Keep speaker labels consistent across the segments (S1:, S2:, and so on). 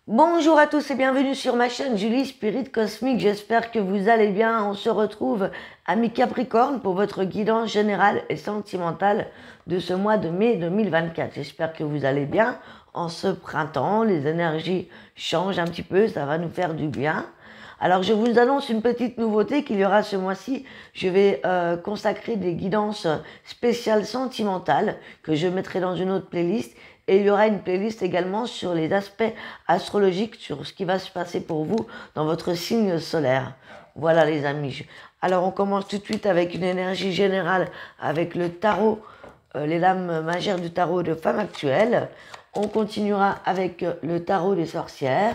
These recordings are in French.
S1: Bonjour à tous et bienvenue sur ma chaîne Julie Spirit Cosmique, j'espère que vous allez bien. On se retrouve à mi-Capricorne pour votre guidance générale et sentimentale de ce mois de mai 2024. J'espère que vous allez bien. En ce printemps, les énergies changent un petit peu, ça va nous faire du bien. Alors je vous annonce une petite nouveauté qu'il y aura ce mois-ci. Je vais consacrer des guidances spéciales sentimentales que je mettrai dans une autre playlist. Et il y aura une playlist également sur les aspects astrologiques, sur ce qui va se passer pour vous dans votre signe solaire. Voilà les amis. Alors on commence tout de suite avec une énergie générale avec le tarot, les lames majeures du tarot de femme actuelle. On continuera avec le tarot des sorcières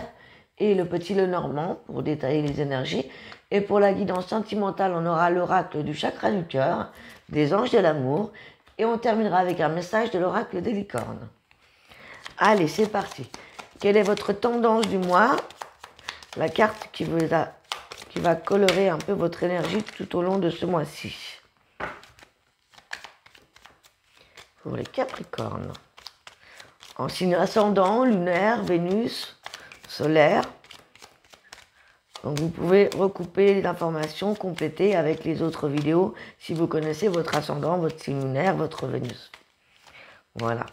S1: et le petit Lenormand pour détailler les énergies. Et pour la guidance sentimentale, on aura l'oracle du chakra du cœur, des anges de l'amour. Et on terminera avec un message de l'oracle des licornes. Allez, c'est parti. Quelle est votre tendance du mois? La carte qui va colorer un peu votre énergie tout au long de ce mois-ci. Pour les Capricornes. En signe ascendant, lunaire, Vénus, solaire. Donc vous pouvez recouper les informations, compléter avec les autres vidéos si vous connaissez votre ascendant, votre signe lunaire, votre Vénus. Voilà.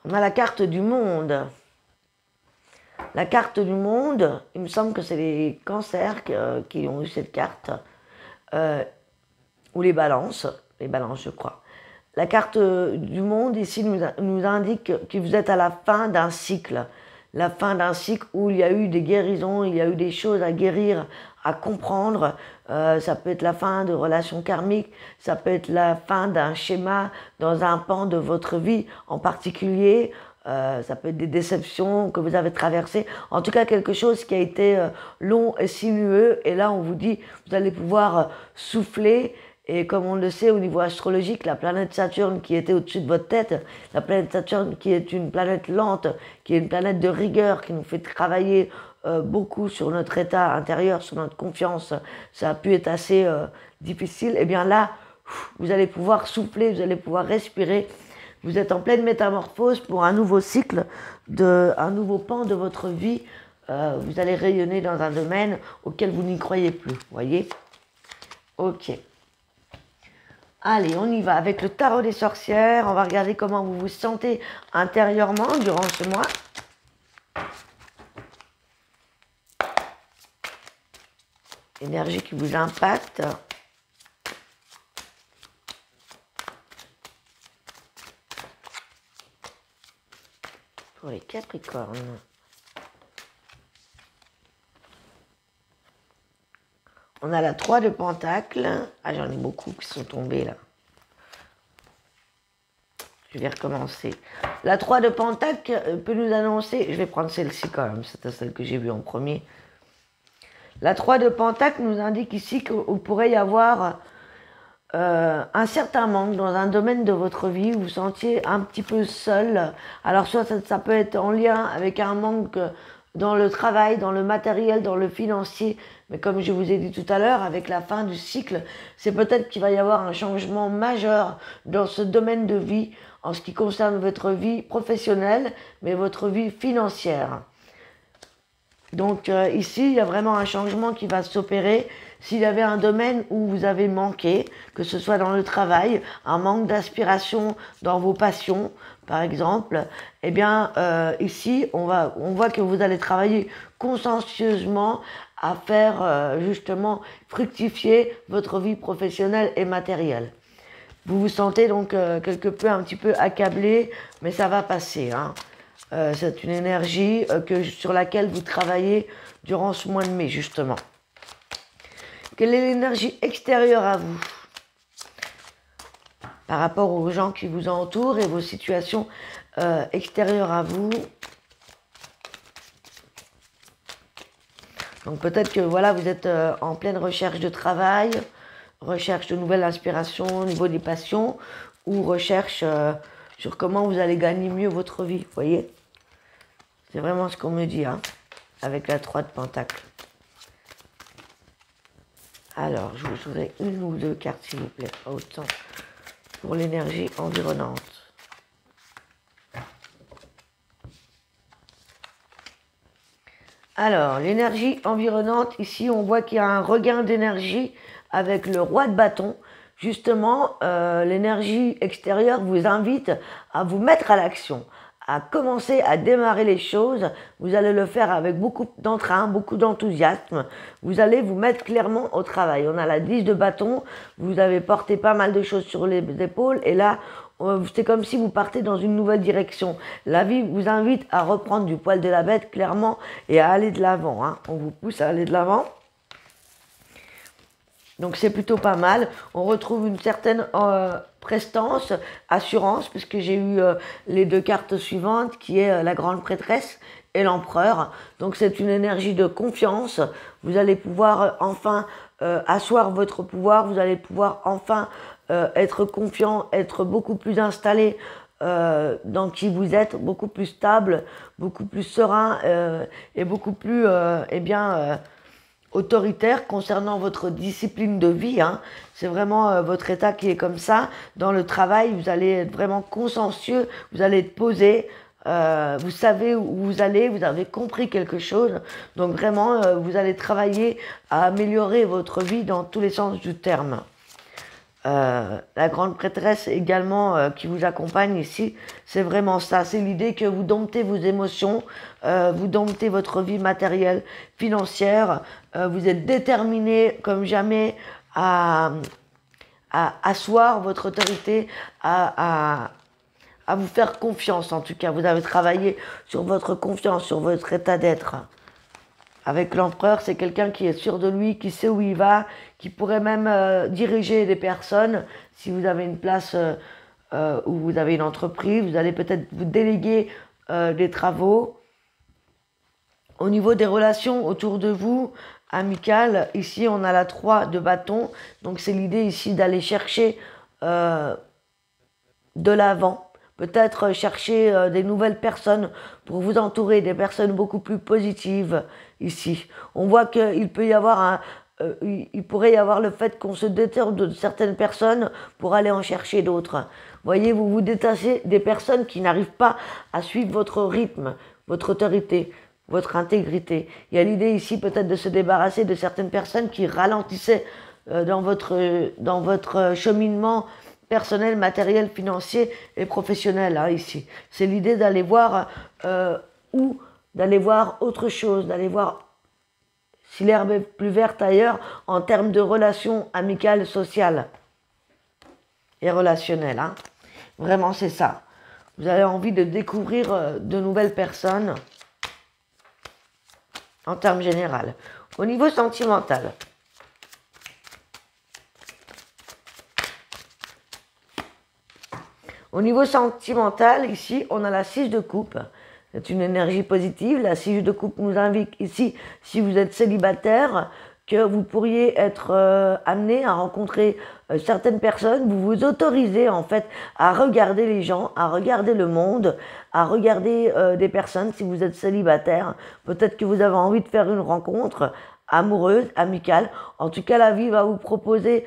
S1: On a la carte du monde. La carte du monde, il me semble que c'est les cancers qui ont eu cette carte, ou les balances je crois. La carte du monde ici nous indique que vous êtes à la fin d'un cycle. La fin d'un cycle où il y a eu des guérisons, il y a eu des choses à guérir, à comprendre. Ça peut être la fin de relations karmiques, ça peut être la fin d'un schéma dans un pan de votre vie en particulier. Ça peut être des déceptions que vous avez traversées. En tout cas, quelque chose qui a été long et sinueux. Et là, on vous dit, vous allez pouvoir souffler. Et comme on le sait au niveau astrologique, la planète Saturne qui était au-dessus de votre tête, la planète Saturne qui est une planète lente, qui est une planète de rigueur, qui nous fait travailler beaucoup sur notre état intérieur, sur notre confiance, ça a pu être assez difficile. Et bien là, vous allez pouvoir souffler, vous allez pouvoir respirer. Vous êtes en pleine métamorphose pour un nouveau cycle, un nouveau pan de votre vie. Vous allez rayonner dans un domaine auquel vous n'y croyez plus, voyez? Ok. Allez, on y va avec le tarot des sorcières. On va regarder comment vous vous sentez intérieurement durant ce mois. Énergie qui vous impacte. Pour les Capricornes. On a la 3 de Pentacles. Ah, j'en ai beaucoup qui sont tombés là. Je vais recommencer. La 3 de Pentacles peut nous annoncer... Je vais prendre celle-ci quand même, c'était celle que j'ai vue en premier. La 3 de Pentacles nous indique ici qu'il pourrait y avoir un certain manque dans un domaine de votre vie où vous vous sentiez un petit peu seul. Alors soit ça peut être en lien avec un manque dans le travail, dans le matériel, dans le financier. Mais comme je vous ai dit tout à l'heure, avec la fin du cycle, c'est peut-être qu'il va y avoir un changement majeur dans ce domaine de vie en ce qui concerne votre vie professionnelle, mais votre vie financière. Donc ici, il y a vraiment un changement qui va s'opérer. S'il y avait un domaine où vous avez manqué, que ce soit dans le travail, un manque d'inspiration dans vos passions, par exemple, eh bien ici, on voit que vous allez travailler consciencieusement à faire justement fructifier votre vie professionnelle et matérielle. Vous vous sentez donc quelque peu un petit peu accablé, mais ça va passer, hein. C'est une énergie sur laquelle vous travaillez durant ce mois de mai, justement. Quelle est l'énergie extérieure à vous par rapport aux gens qui vous entourent et vos situations extérieures à vous? Donc peut-être que voilà, vous êtes en pleine recherche de travail, recherche de nouvelles inspirations au niveau des passions, ou recherche sur comment vous allez gagner mieux votre vie, vous voyez? C'est vraiment ce qu'on me dit, hein, avec la 3 de Pentacle. Alors, je vous voudrais une ou deux cartes, s'il vous plaît, pas autant, pour l'énergie environnante. Alors, l'énergie environnante, ici, on voit qu'il y a un regain d'énergie avec le roi de bâton. Justement, l'énergie extérieure vous invite à vous mettre à l'action, à commencer à démarrer les choses. Vous allez le faire avec beaucoup d'entrain, beaucoup d'enthousiasme. Vous allez vous mettre clairement au travail. On a la 10 de bâton, vous avez porté pas mal de choses sur les épaules et là, c'est comme si vous partez dans une nouvelle direction. La vie vous invite à reprendre du poil de la bête, clairement, et à aller de l'avant. Hein. On vous pousse à aller de l'avant. Donc c'est plutôt pas mal. On retrouve une certaine prestance, assurance, puisque j'ai eu les deux cartes suivantes, qui est la grande prêtresse et l'empereur. Donc c'est une énergie de confiance. Vous allez pouvoir enfin asseoir votre pouvoir. Vous allez pouvoir enfin être confiant, être beaucoup plus installé dans qui vous êtes, beaucoup plus stable, beaucoup plus serein et beaucoup plus autoritaire concernant votre discipline de vie. Hein. C'est vraiment votre état qui est comme ça. Dans le travail, vous allez être vraiment consciencieux, vous allez être posé, vous savez où vous allez, vous avez compris quelque chose. Donc vraiment, vous allez travailler à améliorer votre vie dans tous les sens du terme. La grande prêtresse également qui vous accompagne ici, c'est vraiment ça, c'est l'idée que vous domptez vos émotions, vous domptez votre vie matérielle, financière, vous êtes déterminé comme jamais à asseoir votre autorité, à vous faire confiance. En tout cas, vous avez travaillé sur votre confiance, sur votre état d'être. Avec l'empereur, c'est quelqu'un qui est sûr de lui, qui sait où il va, qui pourrait même diriger des personnes. Si vous avez une place où vous avez une entreprise, vous allez peut-être vous déléguer des travaux. Au niveau des relations autour de vous, amicales, ici on a la 3 de bâton. Donc c'est l'idée ici d'aller chercher de l'avant. Peut-être chercher des nouvelles personnes pour vous entourer, des personnes beaucoup plus positives ici. On voit qu'il peut y avoir il pourrait y avoir le fait qu'on se détourne de certaines personnes pour aller en chercher d'autres. Voyez, vous vous détachez des personnes qui n'arrivent pas à suivre votre rythme, votre autorité, votre intégrité. Il y a l'idée ici peut-être de se débarrasser de certaines personnes qui ralentissaient dans votre cheminement personnel, matériel, financier et professionnel, hein, ici. C'est l'idée d'aller voir d'aller voir autre chose, d'aller voir si l'herbe est plus verte ailleurs en termes de relations amicales, sociales et relationnelles. Hein. Vraiment, c'est ça. Vous avez envie de découvrir de nouvelles personnes en termes généraux. Au niveau sentimental, ici, on a la 6 de coupe. C'est une énergie positive. La 6 de coupe nous invite ici, si vous êtes célibataire, que vous pourriez être amené à rencontrer certaines personnes. Vous vous autorisez en fait à regarder les gens, à regarder le monde, à regarder des personnes si vous êtes célibataire. Peut-être que vous avez envie de faire une rencontre amoureuse, amicale. En tout cas, la vie va vous proposer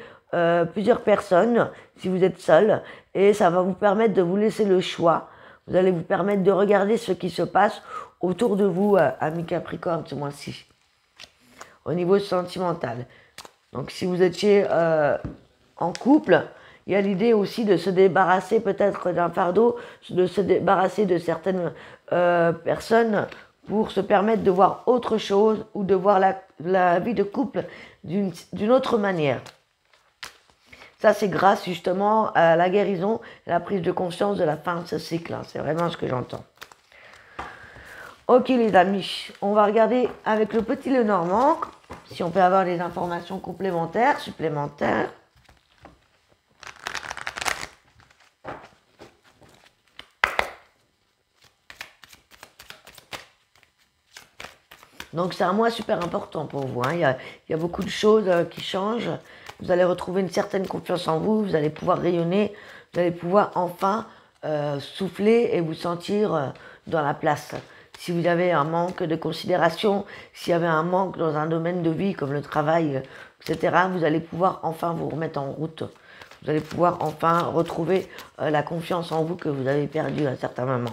S1: plusieurs personnes si vous êtes seul et ça va vous permettre de vous laisser le choix. Vous allez vous permettre de regarder ce qui se passe autour de vous, amis Capricorne, ce mois-ci. Au niveau sentimental. Donc si vous étiez en couple, il y a l'idée aussi de se débarrasser peut-être d'un fardeau, de se débarrasser de certaines personnes pour se permettre de voir autre chose ou de voir la vie de couple d'une autre manière. Ça, c'est grâce justement à la guérison et la prise de conscience de la fin de ce cycle. Hein. C'est vraiment ce que j'entends. Ok les amis, on va regarder avec le petit Lenormand, si on peut avoir des informations complémentaires, supplémentaires. Donc c'est un mois super important pour vous. Hein. Il y a beaucoup de choses qui changent. Vous allez retrouver une certaine confiance en vous. Vous allez pouvoir rayonner. Vous allez pouvoir enfin souffler et vous sentir dans la place. Si vous avez un manque de considération, s'il y avait un manque dans un domaine de vie comme le travail, etc., vous allez pouvoir enfin vous remettre en route. Vous allez pouvoir enfin retrouver la confiance en vous que vous avez perdue à un certain moment.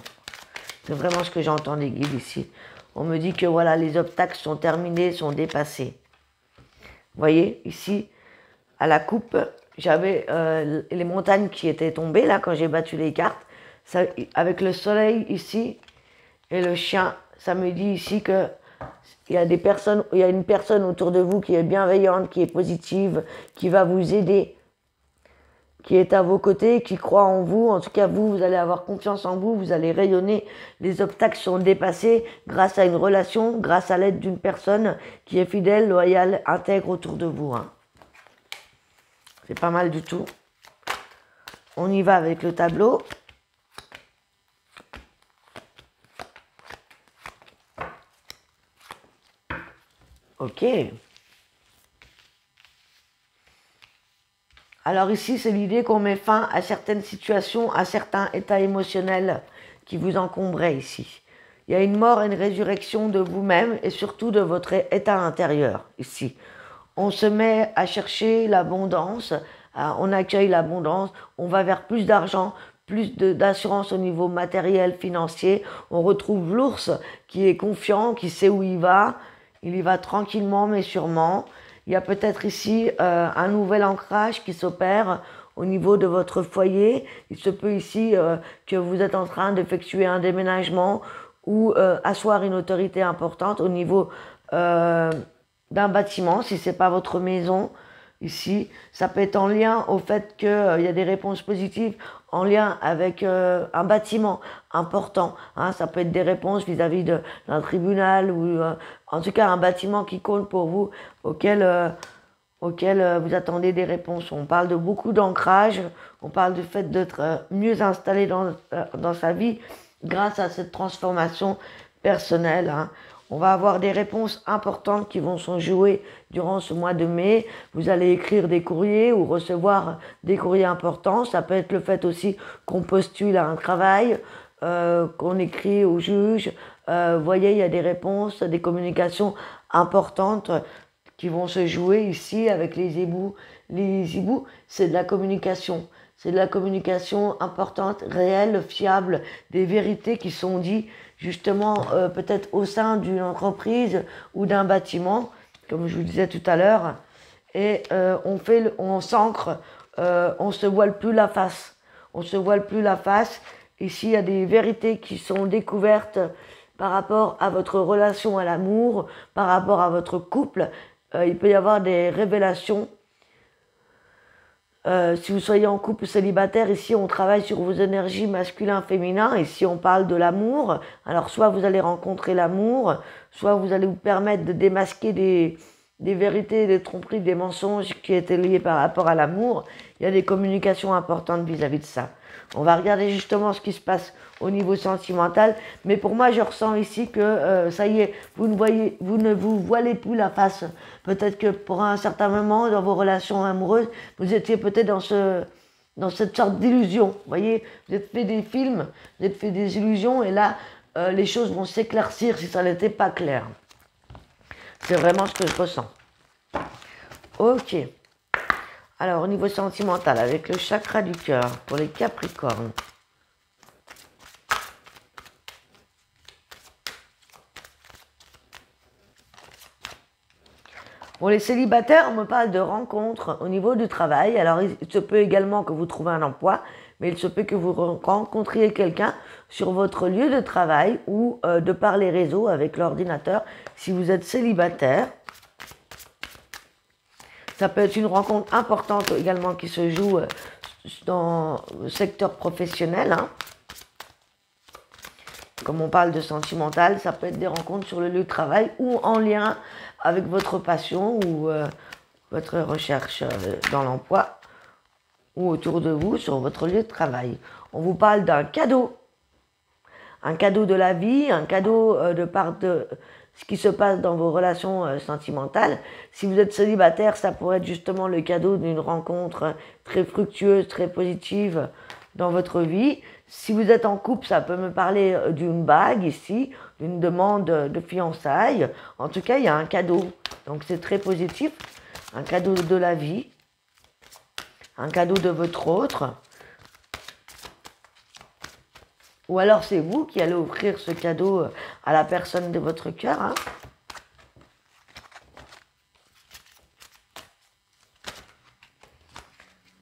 S1: C'est vraiment ce que j'entends des guides ici. On me dit que voilà, les obstacles sont terminés, sont dépassés. Vous voyez, ici, à la coupe, j'avais les montagnes qui étaient tombées, là, quand j'ai battu les cartes. Ça, avec le soleil ici et le chien, ça me dit ici que il y a des personnes, il y a une personne autour de vous qui est bienveillante, qui est positive, qui va vous aider, qui est à vos côtés, qui croit en vous. En tout cas, vous allez avoir confiance en vous, vous allez rayonner. Les obstacles sont dépassés grâce à une relation, grâce à l'aide d'une personne qui est fidèle, loyale, intègre autour de vous. Hein. C'est pas mal du tout. On y va avec le tableau. Ok. Alors ici, c'est l'idée qu'on met fin à certaines situations, à certains états émotionnels qui vous encombraient ici. Il y a une mort et une résurrection de vous-même et surtout de votre état intérieur ici. On se met à chercher l'abondance, on accueille l'abondance, on va vers plus d'argent, plus d'assurance au niveau matériel, financier. On retrouve l'ours qui est confiant, qui sait où il y va tranquillement mais sûrement. Il y a peut-être ici un nouvel ancrage qui s'opère au niveau de votre foyer. Il se peut ici que vous êtes en train d'effectuer un déménagement ou asseoir une autorité importante au niveau d'un bâtiment, si ce n'est pas votre maison. Ici, ça peut être en lien au fait qu'il y a des réponses positives en lien avec un bâtiment important. Hein, ça peut être des réponses vis-à-vis d'un tribunal ou en tout cas un bâtiment qui compte pour vous, auquel vous attendez des réponses. On parle de beaucoup d'ancrage, on parle du fait d'être mieux installé dans sa vie grâce à cette transformation personnelle. Hein. On va avoir des réponses importantes qui vont se jouer durant ce mois de mai. Vous allez écrire des courriers ou recevoir des courriers importants. Ça peut être le fait aussi qu'on postule à un travail, qu'on écrit au juge. Vous voyez, il y a des réponses, des communications importantes qui vont se jouer ici avec les hiboux. Les hiboux, c'est de la communication. C'est de la communication importante, réelle, fiable, des vérités qui sont dites justement peut-être au sein d'une entreprise ou d'un bâtiment, comme je vous disais tout à l'heure, et on s'ancre, on se voile plus la face. On se voile plus la face. Ici, il y a des vérités qui sont découvertes par rapport à votre relation à l'amour, par rapport à votre couple. Il peut y avoir des révélations. Si vous soyez en couple célibataire, ici on travaille sur vos énergies masculin-féminin. Ici on parle de l'amour. Alors soit vous allez rencontrer l'amour, soit vous allez vous permettre de démasquer des vérités, des tromperies, des mensonges qui étaient liés par rapport à l'amour. Il y a des communications importantes vis-à-vis de ça. On va regarder justement ce qui se passe au niveau sentimental. Mais pour moi, je ressens ici que ça y est, vous ne vous voilez plus la face. Peut-être que pour un certain moment, dans vos relations amoureuses, vous étiez peut-être dans cette sorte d'illusion. Vous voyez, vous êtes fait des films, vous êtes fait des illusions, et là, les choses vont s'éclaircir si ça n'était pas clair. C'est vraiment ce que je ressens. Ok. Alors, au niveau sentimental, avec le chakra du cœur, pour les Capricornes. Pour les célibataires, on me parle de rencontres au niveau du travail. Alors, il se peut également que vous trouviez un emploi, mais il se peut que vous rencontriez quelqu'un sur votre lieu de travail ou de par les réseaux avec l'ordinateur si vous êtes célibataire. Ça peut être une rencontre importante également qui se joue dans le secteur professionnel. Hein. Comme on parle de sentimental, ça peut être des rencontres sur le lieu de travail ou en lien avec votre passion ou votre recherche dans l'emploi ou autour de vous sur votre lieu de travail. On vous parle d'un cadeau. Un cadeau de la vie, un cadeau de part de ce qui se passe dans vos relations sentimentales. Si vous êtes célibataire, ça pourrait être justement le cadeau d'une rencontre très fructueuse, très positive dans votre vie. Si vous êtes en couple, ça peut me parler d'une bague ici, d'une demande de fiançailles. En tout cas, il y a un cadeau. Donc c'est très positif. Un cadeau de la vie. Un cadeau de votre autre. Ou alors c'est vous qui allez offrir ce cadeau à la personne de votre cœur. Hein.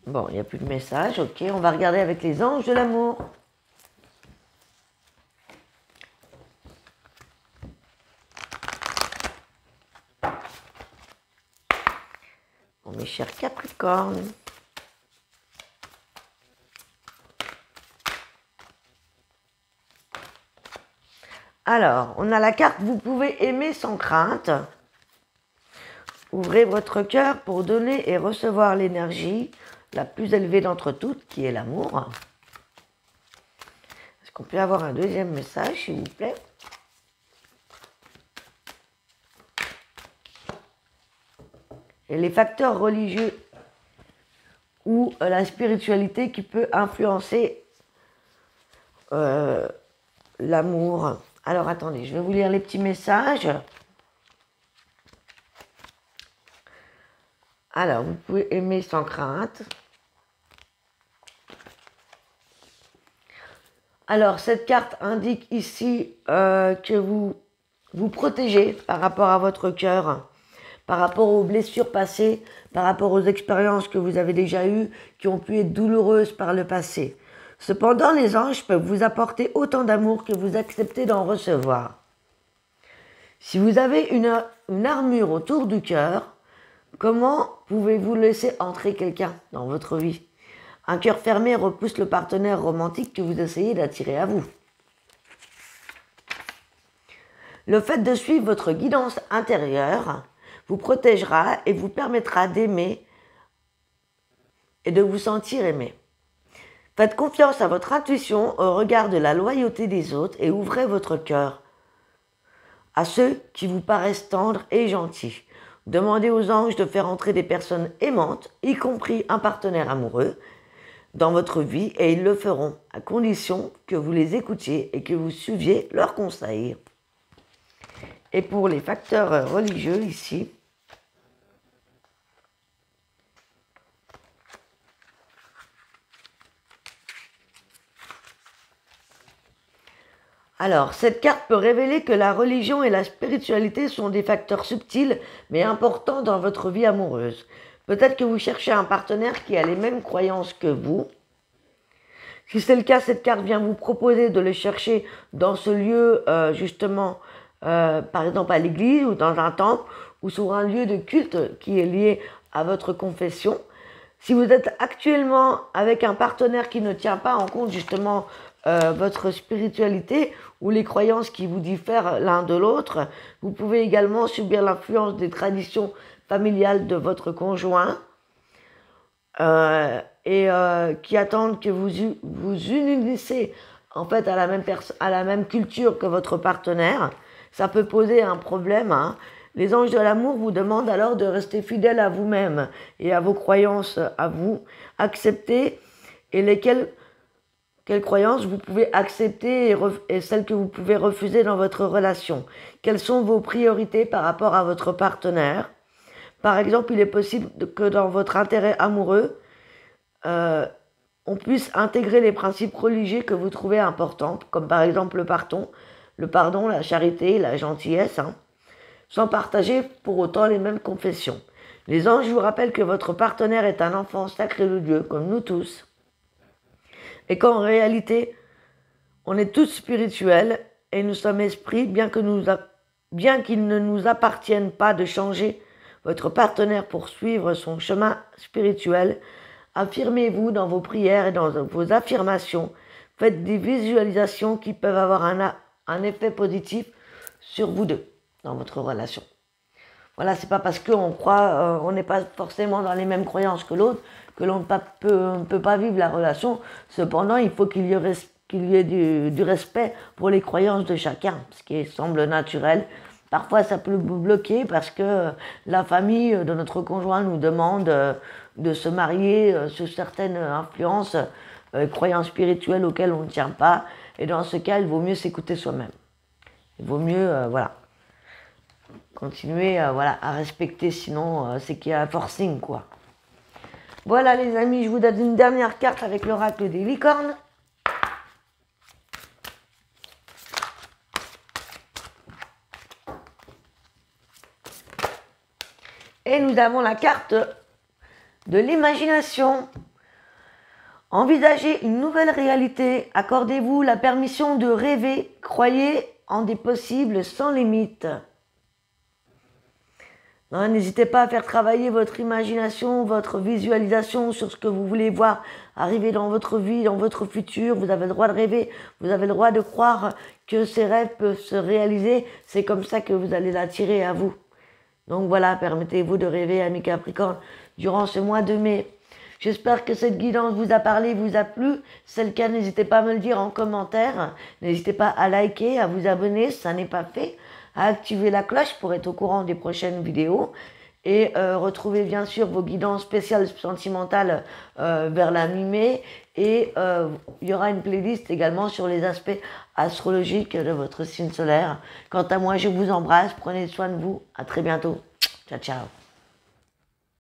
S1: Bon, il n'y a plus de message. Ok, on va regarder avec les anges de l'amour. Bon, mes chers Capricornes. Alors, on a la carte « Vous pouvez aimer sans crainte ». Ouvrez votre cœur pour donner et recevoir l'énergie la plus élevée d'entre toutes, qui est l'amour. Est-ce qu'on peut avoir un deuxième message, s'il vous plaît? Et les facteurs religieux ou la spiritualité qui peut influencer l'amour. Alors, attendez, je vais vous lire les petits messages. Alors, vous pouvez aimer sans crainte. Alors, cette carte indique ici que vous vous protégez par rapport à votre cœur, par rapport aux blessures passées, par rapport aux expériences que vous avez déjà eues, qui ont pu être douloureuses par le passé. Cependant, les anges peuvent vous apporter autant d'amour que vous acceptez d'en recevoir. Si vous avez une armure autour du cœur, comment pouvez-vous laisser entrer quelqu'un dans votre vie? Un cœur fermé repousse le partenaire romantique que vous essayez d'attirer à vous. Le fait de suivre votre guidance intérieure vous protégera et vous permettra d'aimer et de vous sentir aimé. Faites confiance à votre intuition au regard de la loyauté des autres et ouvrez votre cœur à ceux qui vous paraissent tendres et gentils. Demandez aux anges de faire entrer des personnes aimantes, y compris un partenaire amoureux, dans votre vie et ils le feront à condition que vous les écoutiez et que vous suiviez leurs conseils. Et pour les facteurs religieux ici, alors, cette carte peut révéler que la religion et la spiritualité sont des facteurs subtils mais importants dans votre vie amoureuse. Peut-être que vous cherchez un partenaire qui a les mêmes croyances que vous. Si c'est le cas, cette carte vient vous proposer de le chercher dans ce lieu, justement, par exemple à l'église ou dans un temple ou sur un lieu de culte qui est lié à votre confession. Si vous êtes actuellement avec un partenaire qui ne tient pas en compte justement votre spiritualité ou les croyances qui vous diffèrent l'un de l'autre, vous pouvez également subir l'influence des traditions familiales de votre conjoint qui attendent que vous unissez en fait à la même culture que votre partenaire. Ça peut poser un problème. Hein. Les anges de l'amour vous demandent alors de rester fidèle à vous-même et à vos croyances à vous, accepter et quelles croyances vous pouvez accepter et celles que vous pouvez refuser dans votre relation. Quelles sont vos priorités par rapport à votre partenaire? Par exemple, il est possible que dans votre intérêt amoureux, on puisse intégrer les principes religieux que vous trouvez importants, comme par exemple le pardon, la charité, la gentillesse, hein, sans partager pour autant les mêmes confessions. Les anges vous rappellent que votre partenaire est un enfant sacré de Dieu, comme nous tous, et qu'en réalité, on est tous spirituels et nous sommes esprits, bien qu'il ne nous appartienne pas de changer votre partenaire pour suivre son chemin spirituel. Affirmez-vous dans vos prières et dans vos affirmations. Faites des visualisations qui peuvent avoir un effet positif sur vous deux, dans votre relation. Voilà, c'est pas parce qu'on croit, on n'est pas forcément dans les mêmes croyances que l'autre, que l'on ne peut pas vivre la relation. Cependant, il faut qu'il y ait du respect pour les croyances de chacun, ce qui semble naturel. Parfois, ça peut vous bloquer parce que la famille de notre conjoint nous demande de se marier sur certaines influences, croyances spirituelles auxquelles on ne tient pas. Et dans ce cas, il vaut mieux s'écouter soi-même. Il vaut mieux, continuer à respecter, sinon c'est qu'il y a un forcing, quoi. Voilà les amis, je vous donne une dernière carte avec l'oracle des licornes. Et nous avons la carte de l'imagination. Envisagez une nouvelle réalité. Accordez-vous la permission de rêver. Croyez en des possibles sans limite. N'hésitez pas à faire travailler votre imagination, votre visualisation sur ce que vous voulez voir arriver dans votre vie, dans votre futur. Vous avez le droit de rêver, vous avez le droit de croire que ces rêves peuvent se réaliser. C'est comme ça que vous allez l'attirer à vous. Donc voilà, permettez-vous de rêver, amis Capricorne, durant ce mois de mai. J'espère que cette guidance vous a parlé, vous a plu. Si c'est le cas, n'hésitez pas à me le dire en commentaire. N'hésitez pas à liker, à vous abonner si ça n'est pas fait, à activer la cloche pour être au courant des prochaines vidéos. Et retrouvez bien sûr vos guidances spéciales sentimentales vers la mi-mai. Et il y aura une playlist également sur les aspects astrologiques de votre signe solaire. Quant à moi, je vous embrasse. Prenez soin de vous. À très bientôt. Ciao, ciao.